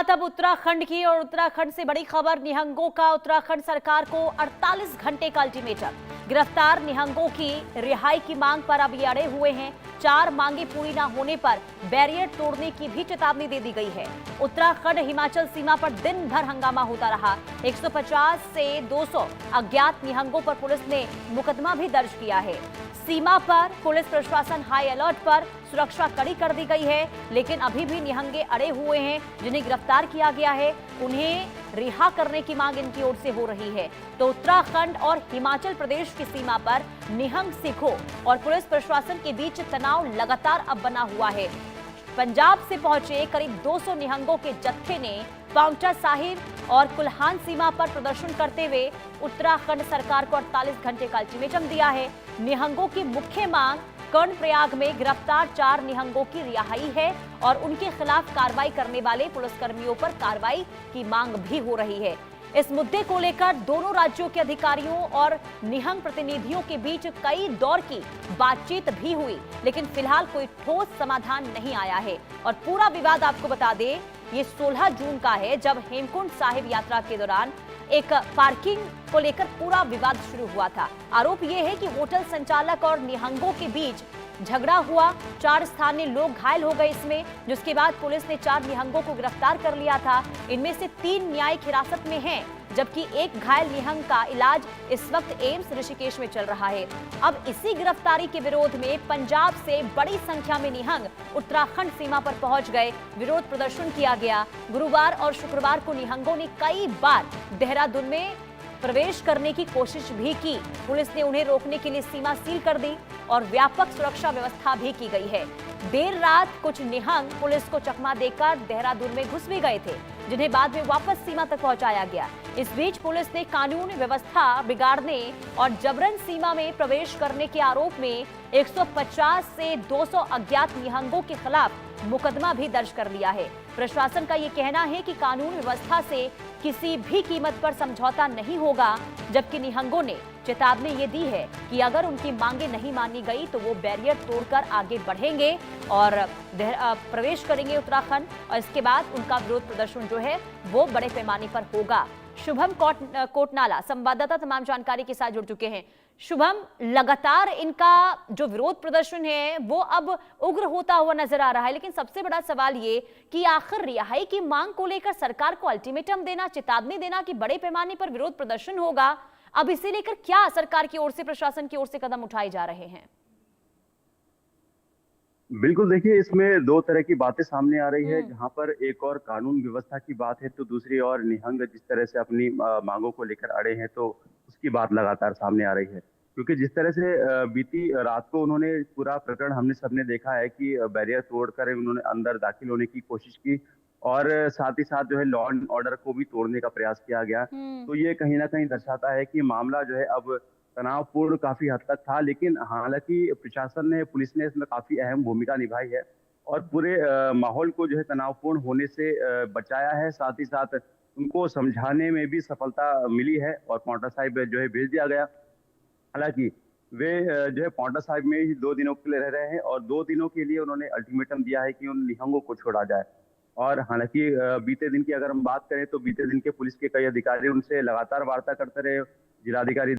बात अब उत्तराखंड की और उत्तराखंड से बड़ी खबर निहंगों का उत्तराखंड सरकार को 48 घंटे का अल्टीमेटम। गिरफ्तार निहंगों की रिहाई की मांग पर अब ये अड़े हुए हैं। 4 मांगे पूरी न होने पर बैरियर तोड़ने की भी चेतावनी दे दी गई है। उत्तराखंड हिमाचल सीमा पर दिन भर हंगामा होता रहा। 150 से 200 अज्ञात निहंगों पर पुलिस ने मुकदमा भी दर्ज किया है। सीमा पर पुलिस प्रशासन हाई अलर्ट पर, सुरक्षा कड़ी कर दी गई है, लेकिन अभी भी निहंगे अड़े हुए हैं। जिन्हें गिरफ्तार किया गया है उन्हें रिहा करने की मांग इनकी ओर से हो रही है। तो उत्तराखंड और हिमाचल प्रदेश की सीमा पर निहंग सिखों और पुलिस प्रशासन के बीच तनाव लगातार अब बना हुआ है। पंजाब से पहुंचे करीब 200 निहंगों के जत्थे ने पांवटा साहिब और कुल्हान सीमा पर प्रदर्शन करते हुए उत्तराखंड सरकार को 48 घंटे का अल्टीमेटम दिया है। निहंगों की मुख्य मांग कर्णप्रयाग में गिरफ्तार 4 निहंगों की रिहाई है और उनके खिलाफ कार्रवाई करने वाले पुलिसकर्मियों पर कार्रवाई की मांग भी हो रही है। इस मुद्दे को लेकर दोनों राज्यों के अधिकारियों और निहंग प्रतिनिधियों के बीच कई दौर की बातचीत भी हुई, लेकिन फिलहाल कोई ठोस समाधान नहीं आया है। और पूरा विवाद आपको बता दें, ये 16 जून का है, जब हेमकुंड साहिब यात्रा के दौरान एक पार्किंग को लेकर पूरा विवाद शुरू हुआ था। आरोप यह है कि होटल संचालक और निहंगों के बीच झगड़ा हुआ। 4 स्थानीय लोग घायल हो गए इसमें, जिसके बाद पुलिस ने 4 निहंगों को गिरफ्तार कर लिया था। इनमें से 3 न्यायिक हिरासत में हैं, जबकि एक घायल निहंग का इलाज इस वक्त एम्स ऋषिकेश में चल रहा है। अब इसी गिरफ्तारी के विरोध में पंजाब से बड़ी संख्या में निहंग उत्तराखंड सीमा पर पहुंच गए। विरोध प्रदर्शन किया गया। गुरुवार और शुक्रवार को निहंगों ने कई बार देहरादून में प्रवेश करने की कोशिश भी की। पुलिस ने उन्हें रोकने के लिए सीमा सील कर दी और व्यापक सुरक्षा व्यवस्था भी की गई है। देर रात कुछ निहंग पुलिस को चकमा देकर देहरादून में घुस भी गए थे, जिन्हें बाद में वापस सीमा तक पहुंचाया गया। इस बीच पुलिस ने कानून व्यवस्था बिगाड़ने और जबरन सीमा में प्रवेश करने के आरोप में 150 से 200 अज्ञात निहंगों के खिलाफ मुकदमा भी दर्ज कर लिया है। प्रशासन का यह कहना है कि कानून व्यवस्था से किसी भी कीमत पर समझौता नहीं होगा, जबकि निहंगों ने चेतावनी ये दी है कि अगर उनकी मांगे नहीं मानी गई तो वो बैरियर तोड़कर आगे बढ़ेंगे और प्रवेश करेंगे उत्तराखंड, और इसके बाद उनका विरोध प्रदर्शन जो है वो बड़े पैमाने पर होगा। शुभम कोटनाला संवाददाता तमाम जानकारी के साथ जुड़ चुके हैं। शुभम, लगातार इनका जो विरोध प्रदर्शन है वो अब उग्र होता हुआ नजर आ रहा है, लेकिन सबसे बड़ा सवाल ये कि आखिर रिहाई की मांग को लेकर सरकार को अल्टीमेटम देना, चेतावनी देना कि बड़े पैमाने पर विरोध प्रदर्शन होगा, अब इसे लेकर क्या सरकार की ओर से, प्रशासन की ओर से कदम उठाए जा रहे हैं? बिल्कुल, देखिए इसमें 2 तरह की बातें सामने आ रही है। जहाँ पर एक और कानून व्यवस्था की बात है, तो दूसरी ओर निहंग जिस तरह से अपनी मांगों को लेकर अड़े हैं, तो उसकी बात लगातार सामने आ रही है। क्योंकि जिस तरह से बीती रात को उन्होंने पूरा प्रकरण हमने सबने देखा है कि बैरियर तोड़कर उन्होंने अंदर दाखिल होने की कोशिश की और साथ ही साथ जो है लॉ एंड ऑर्डर को भी तोड़ने का प्रयास किया गया। तो ये कहीं न कहीं दर्शाता है कि मामला जो है अब तनावपूर्ण काफ़ी हद तक था, लेकिन हालाँकि प्रशासन ने, पुलिस ने इसमें काफ़ी अहम भूमिका निभाई है और पूरे माहौल को जो है तनावपूर्ण होने से बचाया है। साथ ही साथ उनको समझाने में भी सफलता मिली है और पांवटा साहिब जो है भेज दिया गया। हालाँकि वे जो है पांवटा साहिब में ही 2 दिनों के लिए रह रहे हैं और 2 दिनों के लिए उन्होंने अल्टीमेटम दिया है कि उन निहंगों को छोड़ा जाए। और हालाँकि बीते दिन की अगर हम बात करें, तो बीते दिन के पुलिस के कई अधिकारी उनसे लगातार वार्ता करते रहे। जिलाधिकारी